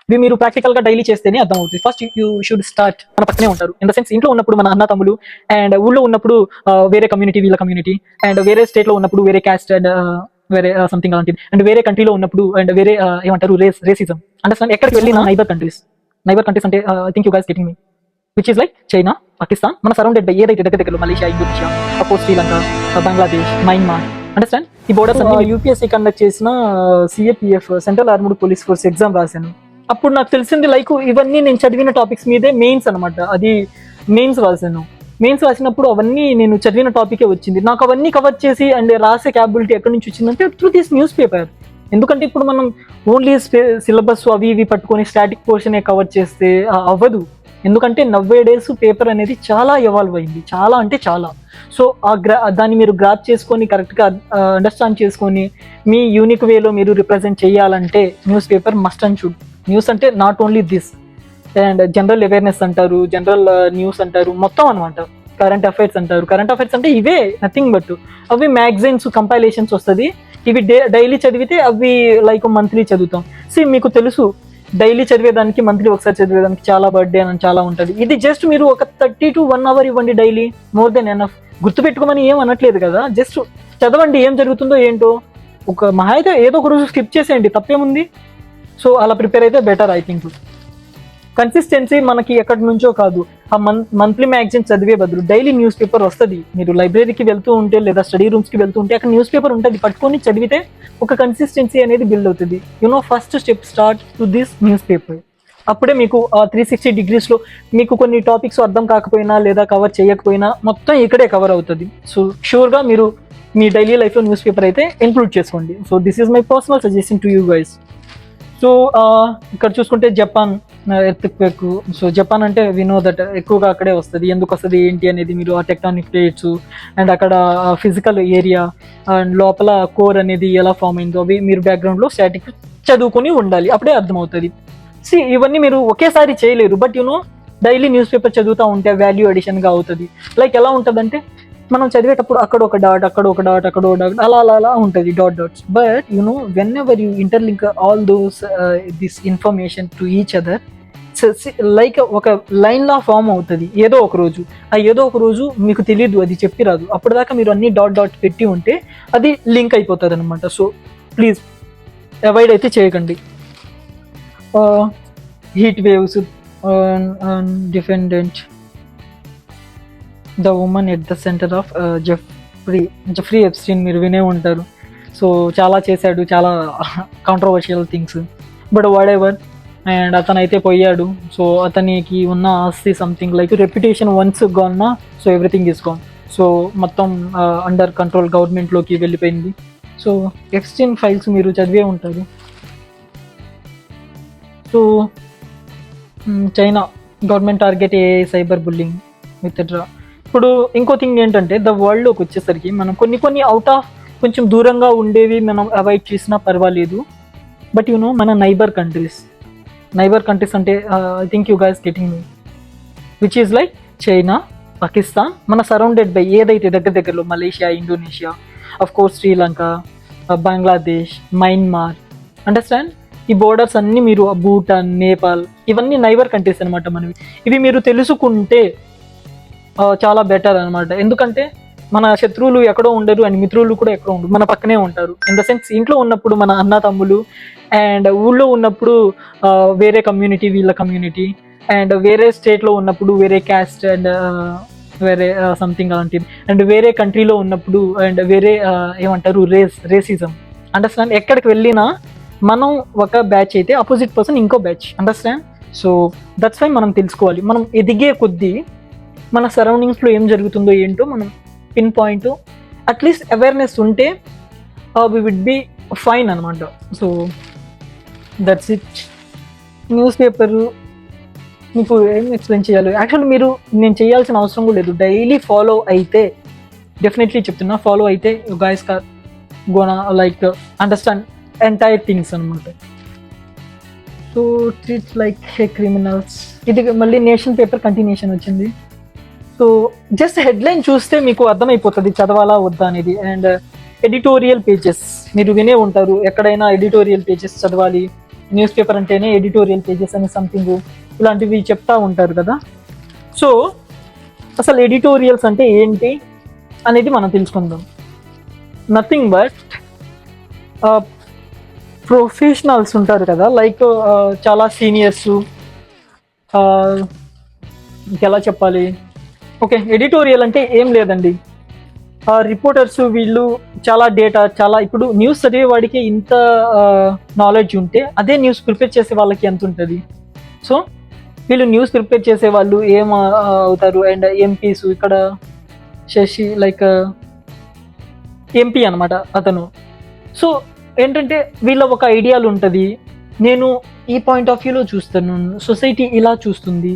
ఇవి మీరు ప్రాక్టికల్గా డైలీ చేస్తేనే అర్థం అవుతుంది. First you should start. మన పక్కనే ఉంటారు, ఇన్ ద సెన్స్ ఇంట్లో ఉన్నప్పుడు మన అన్న తమ్ములు, అండ్ ఊళ్ళో ఉన్నప్పుడు వేరే కమ్యూనిటీ వీళ్ళ కమ్యూనిటీ, అండ్ వేరే స్టేట్లో ఉన్నప్పుడు వేరే క్యాస్ట్ అండ్ వేరే సంథింగ్ అలాంటిది, అండ్ వేరే కంట్రీలో ఉన్నప్పుడు అండ్ వేరే ఏమంటారు రేసిజం. అండర్స్టాండ్? ఎక్కడికి వెళ్ళినా నైబర్ కంట్రీస్ అంటే I think you guys getting me, which is like China, Pakistan, మన సరౌండెడ్ బై ఏదైతే దగ్గర Malaysia, Indonesia, of course Sri Lanka, Bangladesh, Myanmar. Understand? ఈ బోర్డర్స్ అన్ని యూపీఎస్సీ కండక్ట్ చేసిన CAPF central armed police force exam రాశాను. అప్పుడు నాకు తెలిసింది లైక్ ఇవన్నీ నేను చదివిన టాపిక్స్ మీదే మెయిన్స్ అనమాట. అది మెయిన్స్ రాశాను. మెయిన్స్ రాసినప్పుడు అవన్నీ నేను చదివిన టాపికే వచ్చింది. నాకు అవన్నీ కవర్ చేసి అండ్ రాసే క్యాపబిలిటీ ఎక్కడి నుంచి వచ్చిందంటే త్రూ దిస్ న్యూస్ పేపర్. ఎందుకంటే ఇప్పుడు మనం ఓన్లీ సిలబస్ అవి ఇవి పట్టుకొని స్టాటిక్ పోర్షనే కవర్ చేస్తే అవ్వదు. ఎందుకంటే నవ్వే డేస్ పేపర్ అనేది చాలా ఎవాల్వ్ అయింది, చాలా అంటే చాలా. సో దాన్ని మీరు గ్రాప్ చేసుకొని కరెక్ట్గా అండర్స్టాండ్ చేసుకొని మీ యూనిక్ వేలో మీరు రిప్రజెంట్ చేయాలంటే news paper must and should. News అంటే not only this, and general awareness అంటారు, జనరల్ న్యూస్ అంటారు, మొత్తం అనమాట. కరెంట్ అఫైర్స్ అంటారు. కరెంట్ అఫైర్స్ అంటే ఇవే, నథింగ్ బట్. అవి మ్యాగజైన్స్ కంపైలేషన్స్ వస్తుంది. ఇవి డైలీ చదివితే అవి లైక్ మంత్లీ చదువుతాం. మీకు తెలుసు డైలీ చదివేదానికి మంత్లీ ఒకసారి చదివేదానికి చాలా బర్త్డే అని చాలా ఉంటుంది. ఇది జస్ట్ మీరు ఒక 30 to 1 hour ఇవ్వండి డైలీ, మోర్ దెన్ ఎనఫ్. గుర్తుపెట్టుకోమని ఏం అనట్లేదు కదా, జస్ట్ చదవండి ఏం జరుగుతుందో ఏంటో. ఒక మహా అయితే ఏదో ఒక రోజు స్కిప్ చేసేయండి, తప్పేముంది. సో అలా ప్రిపేర్ అయితే బెటర్ ఐ థింక్. కన్సిస్టెన్సీ మనకి ఎక్కడి నుంచో కాదు, ఆ మంత్లీ మ్యాగజైన్ చదివే బదులు డైలీ న్యూస్ పేపర్ వస్తుంది. మీరు లైబ్రరీకి వెళ్తూ ఉంటే లేదా స్టడీ రూమ్స్కి వెళ్తూ ఉంటే అక్కడ న్యూస్ పేపర్ ఉంటుంది, పట్టుకొని చదివితే ఒక కన్సిస్టెన్సీ అనేది బిల్డ్ అవుతుంది. First step start to this news paper. అప్పుడే మీకు 360 degreesలో మీకు కొన్ని టాపిక్స్ అర్థం కాకపోయినా లేదా కవర్ చేయకపోయినా మొత్తం ఇక్కడే కవర్ అవుతుంది. సో షూర్గా మీరు మీ డైలీ లైఫ్లో న్యూస్ పేపర్ అయితే ఇంక్లూడ్ చేసుకోండి. So this is my personal suggestion to you guys. So ఇక్కడ చూసుకుంటే జపాన్ ఎర్త్క్వేక్. సో జపాన్ అంటే వి నో దట్ ఎక్కువగా అక్కడే వస్తుంది. ఎందుకు వస్తుంది ఏంటి అనేది మీరు ఆ టెక్టానిక్ ప్లేట్స్ అండ్ అక్కడ ఫిజికల్ ఏరియా అండ్ లోపల కోర్ అనేది ఎలా ఫామ్ అయిందో అవి మీరు బ్యాక్గ్రౌండ్లో స్టాటిక్ చదువుకొని ఉండాలి, అప్పుడే అర్థమవుతుంది. ఇవన్నీ మీరు ఒకేసారి చేయలేరు, బట్ డైలీ న్యూస్ పేపర్ చదువుతూ ఉంటే వాల్యూ అడిషన్గా అవుతుంది. లైక్ ఎలా ఉంటుందంటే మనం చదివేటప్పుడు అక్కడ ఒక డాట్, అక్కడ ఒక డాట్, అక్కడ ఒక డాట్, అలా ఉంటుంది, dots. But when ever you interlink all those this information to each other, like ఒక లైన్ లా ఫామ్ అవుతుంది ఏదో ఒక రోజు. ఏదో ఒక రోజు మీకు తెలియదు, అది చెప్పి రాదు. అప్పటిదాకా మీరు అన్ని డాట్ పెట్టి ఉంటే అది లింక్ అయిపోతుంది అనమాట. సో ప్లీజ్ అవాయిడ్ అయితే చేయకండి. Heat waves, defendant, the women at the centre of Jeffrey Epstein మీరు వినే ఉంటారు. సో చాలా చేశాడు, చాలా controversial things, but whatever. And అతను అయితే పోయాడు. సో అతనికి ఉన్న ఆస్తి something like reputation once gone, so everything is gone. So మొత్తం అండర్ కంట్రోల్ గవర్నమెంట్లోకి వెళ్ళిపోయింది. సో ఎప్స్టీన్ ఫైల్స్ మీరు చదివే ఉంటారు. So China government target a cyber bullying withdraw. ఇప్పుడు ఇంకో థింగ్ ఏంటంటే ద వరల్డ్లోకి వచ్చేసరికి మనం కొన్ని అవుట్ ఆఫ్ కొంచెం దూరంగా ఉండేవి మనం అవాయిడ్ చేసినా పర్వాలేదు. బట్ మన నైబర్ కంట్రీస్ అంటే I think you guys getting me, which is like China, Pakistan, మన సరౌండెడ్ బై ఏదైతే దగ్గరలో Malaysia, Indonesia, of course Sri Lanka, Bangladesh, Myanmar. Understand? ఈ బోర్డర్స్ అన్ని మీరు భూటాన్, నేపాల్, ఇవన్నీ నైబర్ కంట్రీస్ అనమాట మనవి. ఇవి మీరు తెలుసుకుంటే చాలా బెటర్ అనమాట. ఎందుకంటే మన శత్రువులు ఎక్కడో ఉండరు అండ్ మిత్రులు కూడా ఎక్కడో ఉండరు, మన పక్కనే ఉంటారు. ఇన్ ద సెన్స్ ఇంట్లో ఉన్నప్పుడు మన అన్న తమ్ములు, అండ్ ఊళ్ళో ఉన్నప్పుడు వేరే కమ్యూనిటీ వీళ్ళ కమ్యూనిటీ, అండ్ వేరే స్టేట్లో ఉన్నప్పుడు వేరే క్యాస్ట్ అండ్ వేరే సంథింగ్ అలాంటిది, అండ్ వేరే కంట్రీలో ఉన్నప్పుడు అండ్ వేరే ఏమంటారు రేసిజం. అండర్స్టాండ్? ఎక్కడికి వెళ్ళినా మనం ఒక బ్యాచ్ అయితే అపోజిట్ పర్సన్ ఇంకో batch. Understand? So that's why మనం తెలుసుకోవాలి. మనం ఎదిగే కొద్దీ మన సరౌండింగ్స్లో ఏం జరుగుతుందో ఏంటో మనం పిన్ పాయింట్, అట్లీస్ట్ అవేర్నెస్ ఉంటే వి విడ్ బి ఫైన్ అనమాట. So that's it. News paper మీకు ఏం ఎక్స్ప్లెయిన్ చేయాలి, యాక్చువల్లీ నేను చేయాల్సిన అవసరం కూడా లేదు. డైలీ ఫాలో అయితే, డెఫినెట్లీ చెప్తున్నా, ఫాలో అయితే you guys car gonna like understand entire things అనమాట. So treat like hey criminals. ఇది మళ్ళీ నేషన్ పేపర్ కంటిన్యూషన్ వచ్చింది. సో జస్ట్ హెడ్లైన్ చూస్తే మీకు అర్థమైపోతుంది చదవాలా వద్దా అనేది. అండ్ ఎడిటోరియల్ పేజెస్ మీరు వినే ఉంటారు, ఎక్కడైనా ఎడిటోరియల్ పేజెస్ చదవాలి, న్యూస్ పేపర్ అంటేనే ఎడిటోరియల్ పేజెస్ అని సంథింగ్ ఇలాంటివి చెప్తా ఉంటారు కదా. సో అసలు ఎడిటోరియల్స్ అంటే ఏంటి అనేది మనం తెలుసుకుందాం. నథింగ్ బట్ ప్రొఫెషనల్స్ ఉంటారు కదా, లైక్ చాలా సీనియర్స్, ఇంకెలా చెప్పాలి, ఓకే ఎడిటోరియల్ అంటే ఏం లేదండి, రిపోర్టర్స్ వీళ్ళు చాలా డేటా, చాలా ఇప్పుడు న్యూస్ చదివే వాడికి ఇంత నాలెడ్జ్ ఉంటే అదే న్యూస్ ప్రిపేర్ చేసే వాళ్ళకి ఎంత ఉంటుంది. సో వీళ్ళు న్యూస్ ప్రిపేర్ చేసే వాళ్ళు ఏం అవుతారు, అండ్ ఎంపీస్ ఇక్కడ శశి లైక్ ఎంపీ అనమాట అతను. సో ఏంటంటే వీళ్ళ ఒక ఐడియాలు ఉంటుంది, నేను ఈ పాయింట్ ఆఫ్ వ్యూలో చూస్తాను, సొసైటీ ఇలా చూస్తుంది,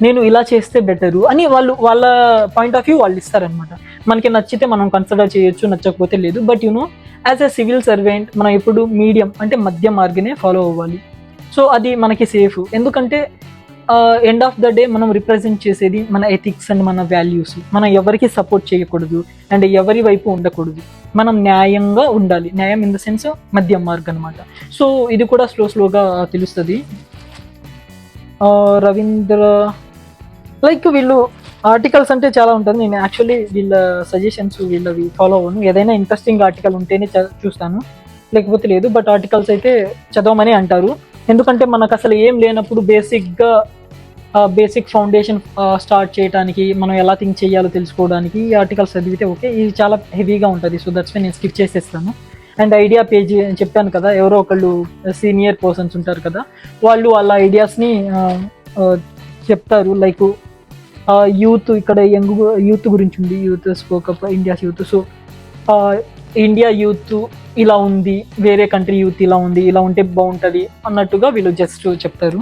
నేను ఇలా చేస్తే బెటరు అని వాళ్ళ పాయింట్ ఆఫ్ వ్యూ వాళ్ళు ఇస్తారనమాట. మనకి నచ్చితే మనం కన్సిడర్ చేయొచ్చు, నచ్చకపోతే లేదు. But as a civil servant మనం ఎప్పుడు మీడియం అంటే మధ్య మార్గనే ఫాలో అవ్వాలి. సో అది మనకి సేఫ్, ఎందుకంటే ఎండ్ ఆఫ్ ద డే మనం రిప్రజెంట్ చేసేది మన ఎథిక్స్ అండ్ మన వాల్యూస్. మనం ఎవరికి సపోర్ట్ చేయకూడదు అండ్ ఎవరి వైపు ఉండకూడదు, మనం న్యాయంగా ఉండాలి. న్యాయం ఇన్ ద సెన్స్ మధ్య మార్గం అనమాట. సో ఇది కూడా స్లోగా తెలుస్తుంది. రవీంద్ర లైక్ వీళ్ళు ఆర్టికల్స్ అంటే చాలా ఉంటుంది. నేను యాక్చువల్లీ వీళ్ళ సజెషన్స్ వీళ్ళవి ఫాలో అవ్వను, ఏదైనా ఇంట్రెస్టింగ్ ఆర్టికల్ ఉంటేనే చూస్తాను, లేకపోతే లేదు. బట్ ఆర్టికల్స్ అయితే చదవమని అంటారు, ఎందుకంటే మనకు అసలు ఏం లేనప్పుడు బేసిక్ ఫౌండేషన్ స్టార్ట్ చేయడానికి, మనం ఎలా థింక్ చేయాలో తెలుసుకోవడానికి ఈ ఆర్టికల్స్ చదివితే ఓకే. ఇది చాలా హెవీగా ఉంటుంది, సో దట్స్ వై నేను స్కిప్ చేసేస్తాను. అండ్ ఐడియా పేజీ చెప్పాను కదా, ఎవరో ఒకళ్ళు సీనియర్ పర్సన్స్ ఉంటారు కదా, వాళ్ళు వాళ్ళ ఐడియాస్ని చెప్తారు. లైక్ యూత్, ఇక్కడ యంగ్ యూత్ గురించి ఉంది, youth స్పోకప్ India youth. So India youth ఇలా ఉంది, వేరే కంట్రీ యూత్ ఇలా ఉంది, ఇలా ఉంటే బాగుంటుంది అన్నట్టుగా వీళ్ళు జస్ట్ చెప్తారు.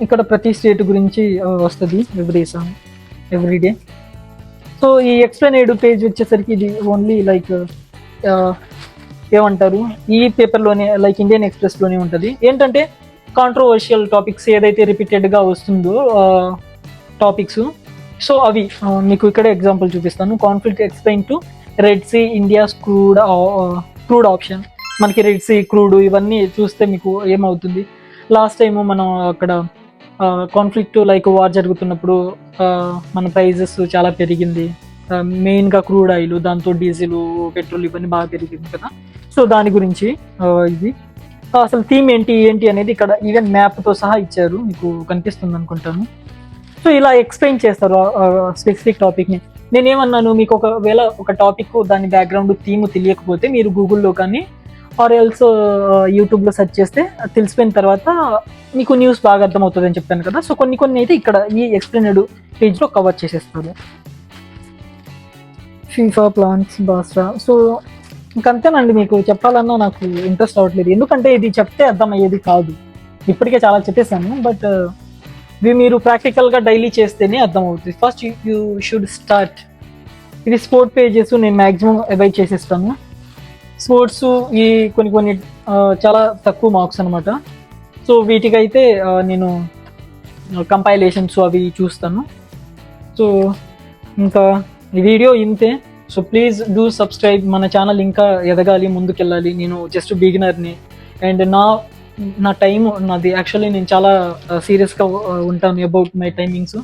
ఇక్కడ ప్రతి స్టేట్ గురించి వస్తుంది ఎవ్రీడే. సో ఈ ఎక్స్ప్లెయిన్ పేజ్ వచ్చేసరికి ఇది ఓన్లీ లైక్ ఏమంటారు, ఈ పేపర్లోనే లైక్ ఇండియన్ ఎక్స్ప్రెస్లోనే ఉంటుంది. ఏంటంటే కాంట్రవర్షియల్ టాపిక్స్ ఏదైతే రిపీటెడ్గా వస్తుందో టాపిక్స్, సో అవి మీకు ఇక్కడ ఎగ్జాంపుల్ చూపిస్తాను. Conflict explain to Red Sea India's crude option. మనకి రెడ్ సీ క్రూడ్ ఇవన్నీ చూస్తే మీకు ఏమవుతుంది, లాస్ట్ టైము మనం అక్కడ కాన్ఫ్లిక్ట్ లైక్ వార్ జరుగుతున్నప్పుడు మన ప్రైజెస్ చాలా పెరిగింది, మెయిన్గా క్రూడ్ ఆయిల్, దాంతో డీజిల్, పెట్రోల్ ఇవన్నీ బాగా పెరిగింది కదా. సో దాని గురించి ఇది అసలు థీమ్ ఏంటి అనేది ఇక్కడ ఈవెన్ మ్యాప్తో సహా ఇచ్చారు, మీకు కనిపిస్తుంది అనుకుంటాను. సో ఇలా ఎక్స్ప్లెయిన్ చేస్తారు స్పెసిఫిక్ టాపిక్ని. నేనేమన్నాను, మీకు ఒకవేళ ఒక టాపిక్ దాని బ్యాక్గ్రౌండ్ థీమ్ తెలియకపోతే మీరు గూగుల్లో కానీ ఆర్ ఎల్స్ యూట్యూబ్లో సెర్చ్ చేస్తే తెలిసిపోయిన తర్వాత మీకు న్యూస్ బాగా అర్థమవుతుంది అని చెప్పాను కదా. సో కొన్ని అయితే ఇక్కడ ఈ ఎక్స్ప్లెయినడ్ పేజ్లో కవర్ చేసేస్తారు. FIFA plans Basra. సో ఇంకంతేనండి, మీకు చెప్పాలన్నా నాకు ఇంట్రెస్ట్ అవ్వట్లేదు, ఎందుకంటే ఇది చెప్తే అర్థమయ్యేది కాదు. ఇప్పటికే చాలా చెప్పేశాను, బట్ మీరు ప్రాక్టికల్గా డైలీ చేస్తేనే అర్థమవుతుంది. First you should start. ఇది స్పోర్ట్ పేజెస్ నేను మ్యాక్సిమం అవాయిడ్ చేసేస్తాను. స్పోర్ట్స్ ఈ కొన్ని చాలా తక్కువ మార్క్స్ అనమాట. సో వీటికైతే నేను కంపైలేషన్స్ అవి చూస్తాను. సో ఇంకా ఈ వీడియో ఇంతే. So please do subscribe. మన ఛానల్ ఇంకా ఎదగాలి, ముందుకెళ్ళాలి. నేను జస్ట్ బిగినర్ని, అండ్ నా టైం నాది యాక్చువల్లీ నేను చాలా సీరియస్గా ఉంటాను అబౌట్ మై టైమింగ్స్.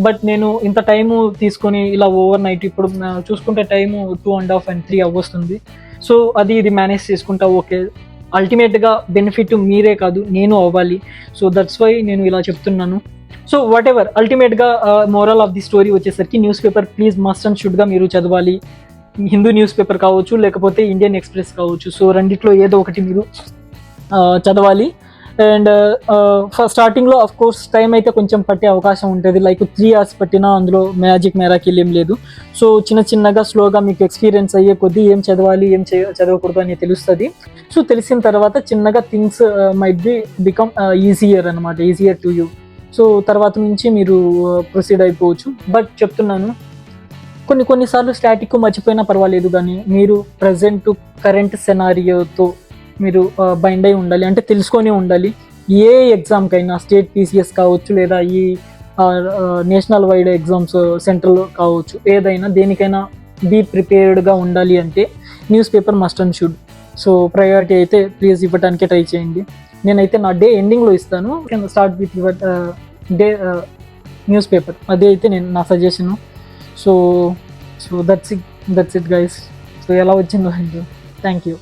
బట్ నేను ఇంత టైము తీసుకొని ఇలా ఓవర్ నైట్ ఇప్పుడు చూసుకుంటే టైము 2.5 and 3 అవ్వస్తుంది. సో ఇది మేనేజ్ చేసుకుంటా ఓకే. అల్టిమేట్గా బెనిఫిట్ మీరే కాదు, నేను అవ్వాలి. సో దట్స్ వై నేను ఇలా చెప్తున్నాను. సో వాట్ ఎవర్ అల్టిమేట్గా మోరల్ ఆఫ్ ది స్టోరీ వచ్చేసరికి news paper please must and షుడ్గా మీరు చదవాలి. హిందూ న్యూస్ పేపర్ కావచ్చు, లేకపోతే ఇండియన్ ఎక్స్ప్రెస్ కావచ్చు. సో రెండిట్లో ఏదో ఒకటి మీరు చదవాలి. అండ్ స్టార్టింగ్లో ఆఫ్ కోర్స్ టైం అయితే కొంచెం పట్టే అవకాశం ఉంటుంది, లైక్ 3 hours పట్టినా అందులో మ్యారాకిల్ ఏం లేదు. సో చిన్నగా స్లోగా మీకు ఎక్స్పీరియన్స్ అయ్యే కొద్దీ ఏం చదవాలి, ఏం చదవకూడదు అని తెలుస్తుంది. సో తెలిసిన తర్వాత చిన్నగా థింగ్స్ మైట్ బికమ్ ఈజియర్ అనమాట, ఈజియర్ టు యూ. సో తర్వాత నుంచి మీరు ప్రొసీడ్ అయిపోవచ్చు. బట్ చెప్తున్నాను, కొన్నిసార్లు స్టాటిక్ మర్చిపోయినా పర్వాలేదు, కానీ మీరు ప్రజెంట్ కరెంట్ సెనారియోతో మీరు బైండ్ అయి ఉండాలి, అంటే తెలుసుకొని ఉండాలి. ఏ ఎగ్జామ్కైనా స్టేట్ PCS కావచ్చు, లేదా ఈ నేషనల్ వైడ్ ఎగ్జామ్స్ సెంట్రల్ కావచ్చు, ఏదైనా దేనికైనా బీ ప్రిపేర్డ్గా ఉండాలి అంటే news paper must and should. So priority అయితే ప్లీజ్ ఇవ్వడానికే ట్రై చేయండి. నేనైతే నా డే ఎండింగ్లో ఇస్తాను. Can start with your day news paper. అదే అయితే నేను నా suggestion. So that's it guys. So ఎలా వచ్చిందో థ్యాంక్ యూ.